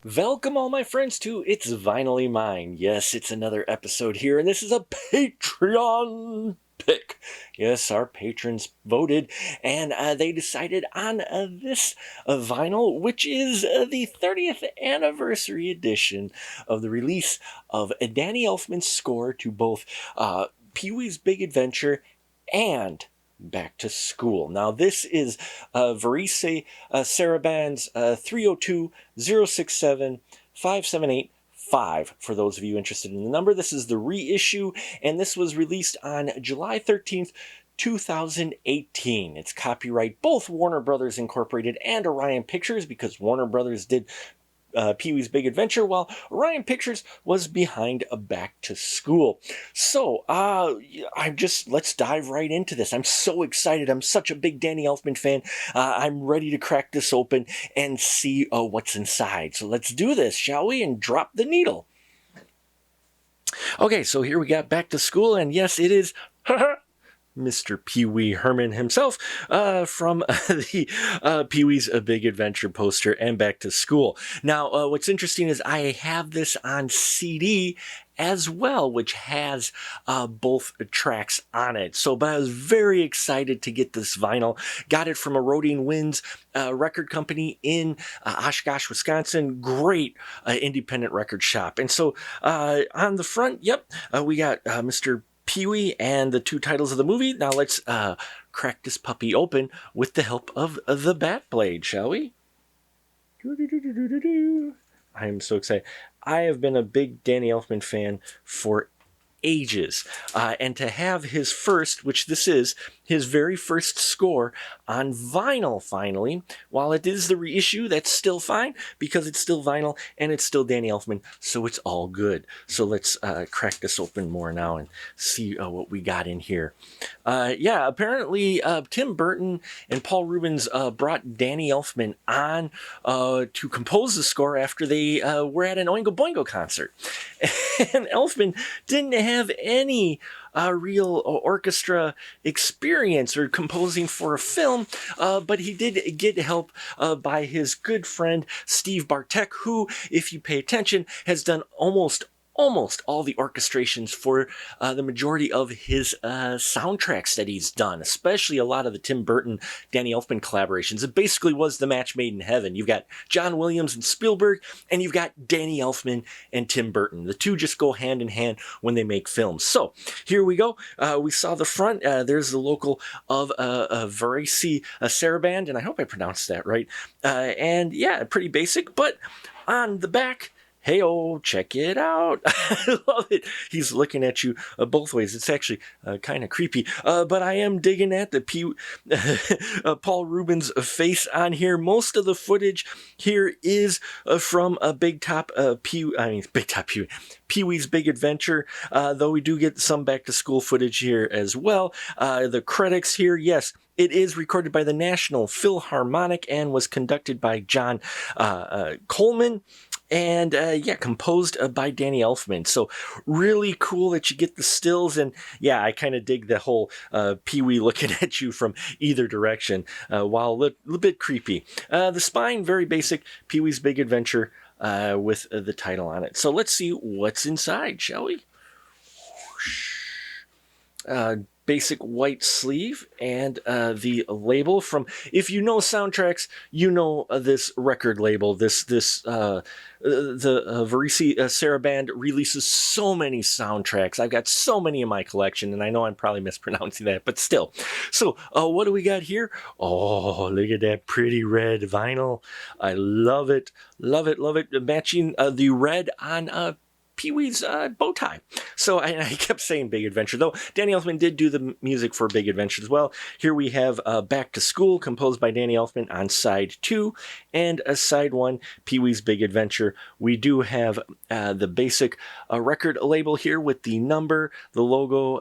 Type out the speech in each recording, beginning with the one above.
Welcome, all my friends, to It's Vinylly Mine. Yes, it's another episode here, and this is a Patreon pick. Yes, our patrons voted, and they decided on this vinyl, which is the 30th anniversary edition of the release of Danny Elfman's score to both Pee-wee's Big Adventure and Back to School. Now, this is Varice Saraband's 302-067-5785 for those of you interested in the number. This is the reissue, and this was released on July 13th, 2018. It's copyright both Warner Brothers Incorporated and Orion Pictures, because Warner Brothers did Pee-wee's Big Adventure, while Orion Pictures was behind a Back to School. So, let's dive right into this. I'm so excited. I'm such a big Danny Elfman fan. I'm ready to crack this open and see what's inside. So let's do this, shall we? And drop the needle. Okay, so here we got Back to School, and yes, it is Mr. Pee-wee Herman himself from the Pee-wee's A Big Adventure poster and Back to School. Now, what's interesting is I have this on CD as well, which has both tracks on it. But I was very excited to get this vinyl. Got it from Eroding Winds record company in Oshkosh, Wisconsin. Great independent record shop. And so on the front, we got Mr. Pee-wee and the two titles of the movie. Now let's crack this puppy open with the help of the bat blade, shall we? I am so excited. I have been a big Danny Elfman fan for ages, and to have his first, which this is, his very first score on vinyl finally, while it is the reissue, that's still fine because it's still vinyl and it's still Danny Elfman, so it's all good. So let's crack this open more now and see what we got in here. Apparently Tim Burton and Paul Rubens brought Danny Elfman on to compose the score after they were at an Oingo Boingo concert. And Elfman didn't have any real orchestra experience or composing for a film, but he did get help by his good friend Steve Bartek, who, if you pay attention, has done almost all the orchestrations for the majority of his soundtracks that he's done, especially a lot of the Tim Burton, Danny Elfman collaborations. It basically was the match made in heaven. You've got John Williams and Spielberg, and you've got Danny Elfman and Tim Burton. The two just go hand in hand when they make films. So here we go. We saw the front. There's the logo of Varice Saraband, and I hope I pronounced that right. And yeah, pretty basic, but on the back, hey-oh, check it out. I love it. He's looking at you both ways. It's actually kind of creepy. But I am digging at the Paul Rubens face on here. Most of the footage here is from a Pee-wee's Big Adventure, though we do get some Back to School footage here as well. The credits here, yes, it is recorded by the National Philharmonic and was conducted by John Coleman. And composed by Danny Elfman. So really cool that you get the stills. And yeah, I kind of dig the whole Pee-wee looking at you from either direction, while a little bit creepy. The spine, very basic, Pee-wee's Big Adventure with the title on it. So let's see what's inside, shall we? Basic white sleeve and the label from, if you know soundtracks, you know this record label. The Varice Saraband releases so many soundtracks. I've got so many in my collection, and I know I'm probably mispronouncing that, but still. So what do we got here? Oh, look at that pretty red vinyl. I love it, love it, love it. Matching the red on Pee-wee's bow tie. So I kept saying Big Adventure, though Danny Elfman did do the music for Big Adventure as well. Here we have Back to School, composed by Danny Elfman on side 2, and side 1, Pee-wee's Big Adventure. We do have the basic record label here with the number, the logo,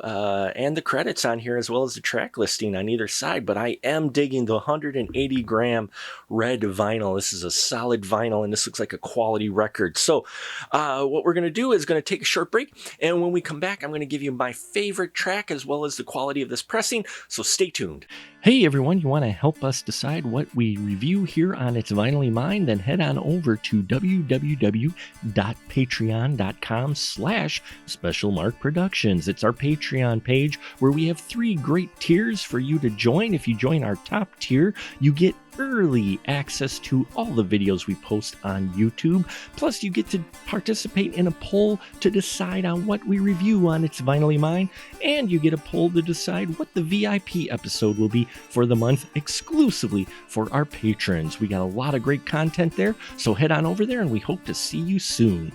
and the credits on here, as well as the track listing on either side. But I am digging the 180 gram red vinyl. This is a solid vinyl, and this looks like a quality record. So what we're going to do do is going to take a short break, and when we come back, I'm going to give you my favorite track as well as the quality of this pressing, so stay tuned. Hey everyone, you want to help us decide what we review here on It's Vinylly Mine? Then head on over to www.patreon.com/specialmarkproductions. It's our Patreon page where we have 3 great tiers for you to join. If you join our top tier, you get early access to all the videos we post on YouTube. Plus, you get to participate in a poll to decide on what we review on It's Vinylly Mine, and you get a poll to decide what the VIP episode will be for the month exclusively for our patrons. We got a lot of great content there, so head on over there and we hope to see you soon.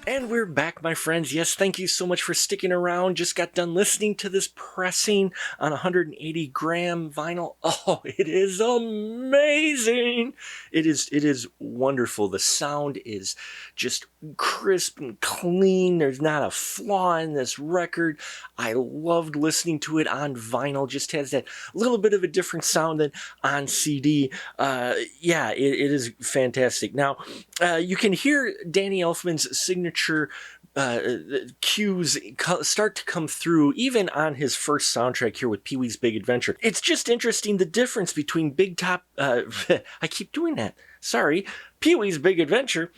And we're back, my friends. Yes, thank you so much for sticking around. Just got done listening to this pressing on 180 gram vinyl. Oh, it is amazing. It is wonderful. The sound is just crisp and clean. There's not a flaw in this record. I loved listening to it on vinyl. Just has that little bit of a different sound than on CD. Yeah, it is fantastic. Now, you can hear Danny Elfman's signature cues start to come through even on his first soundtrack here with Pee-wee's Big Adventure. It's just interesting the difference between I keep doing that. Sorry. Pee-wee's Big Adventure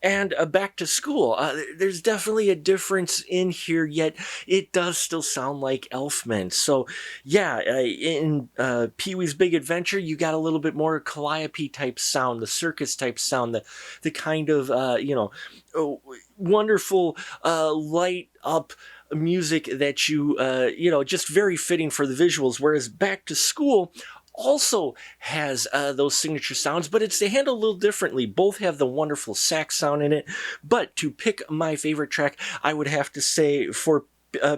and Back to School. There's definitely a difference in here, yet it does still sound like Elfman. So, yeah, in Pee-wee's Big Adventure, you got a little bit more Calliope type sound, the circus type sound, the kind of, wonderful, light up music that you, just very fitting for the visuals. Whereas Back to School also has those signature sounds, but they handled a little differently. Both have the wonderful sax sound in it, but to pick my favorite track, I would have to say for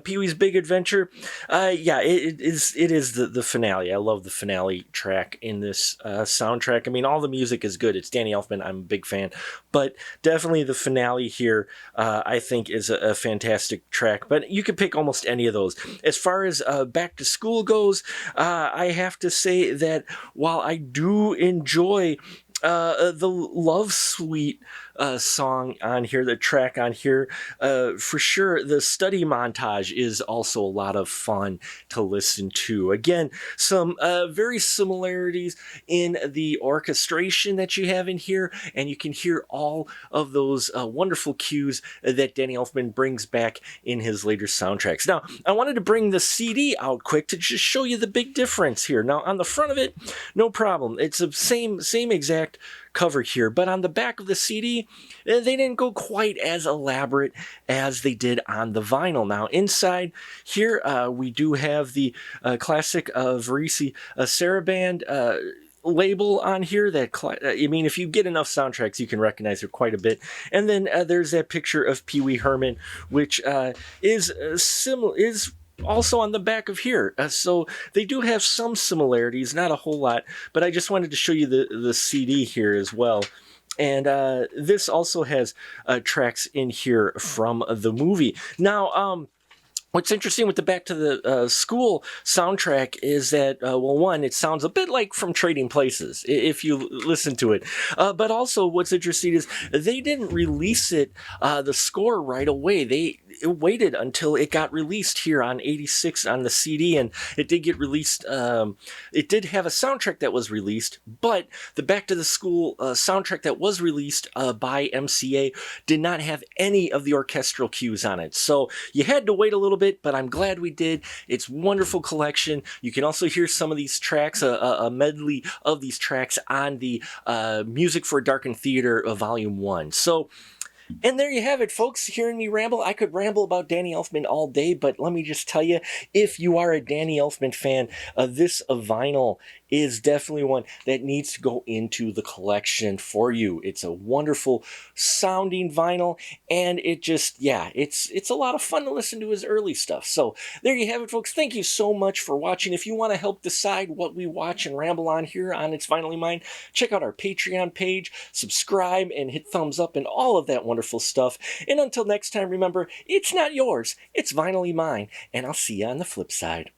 Pee-wee's Big Adventure, it is the finale. I love the finale track in this soundtrack. I mean, all the music is good. It's Danny Elfman. I'm a big fan, but definitely the finale here, I think is a fantastic track, but you could pick almost any of those. As far as Back to School goes, I have to say that while I do enjoy the Love Suite song on here, the track on here, for sure, the study montage is also a lot of fun to listen to. Again, some very similarities in the orchestration that you have in here, and you can hear all of those wonderful cues that Danny Elfman brings back in his later soundtracks. Now, I wanted to bring the CD out quick to just show you the big difference here. Now, on the front of it, no problem. It's the same exact cover here, but on the back of the CD, they didn't go quite as elaborate as they did on the vinyl. Now, inside here, we do have the classic Varese Saraband label on here. If you get enough soundtracks, you can recognize it quite a bit. And then there's that picture of Pee Wee Herman, which is also on the back of here. So they do have some similarities, not a whole lot, but I just wanted to show you the CD here as well. And this also has tracks in here from the movie. Now, what's interesting with the Back to the School soundtrack is that, one, it sounds a bit like from Trading Places, if you listen to it. But also what's interesting is they didn't release the score right away. They waited until it got released here on 86 on the CD, and it did get released. It did have a soundtrack that was released, but the Back to the School soundtrack that was released by MCA did not have any of the orchestral cues on it. So you had to wait a little bit, but I'm glad we did. It's a wonderful collection. You can also hear some of these tracks, a medley of these tracks on the Music for Darkened Theater Volume 1. So, and there you have it, folks. Hearing me ramble, I could ramble about Danny Elfman all day, but let me just tell you, if you are a Danny Elfman fan, this vinyl is definitely one that needs to go into the collection for you. It's a wonderful sounding vinyl, and it just, it's a lot of fun to listen to his early stuff. So there you have it, folks. Thank you so much for watching. If you want to help decide what we watch and ramble on here on It's Vinylly Mine, check out our Patreon page, subscribe, and hit thumbs up and all of that wonderful stuff. And until next time, remember, it's not yours, it's Vinylly Mine, and I'll see you on the flip side.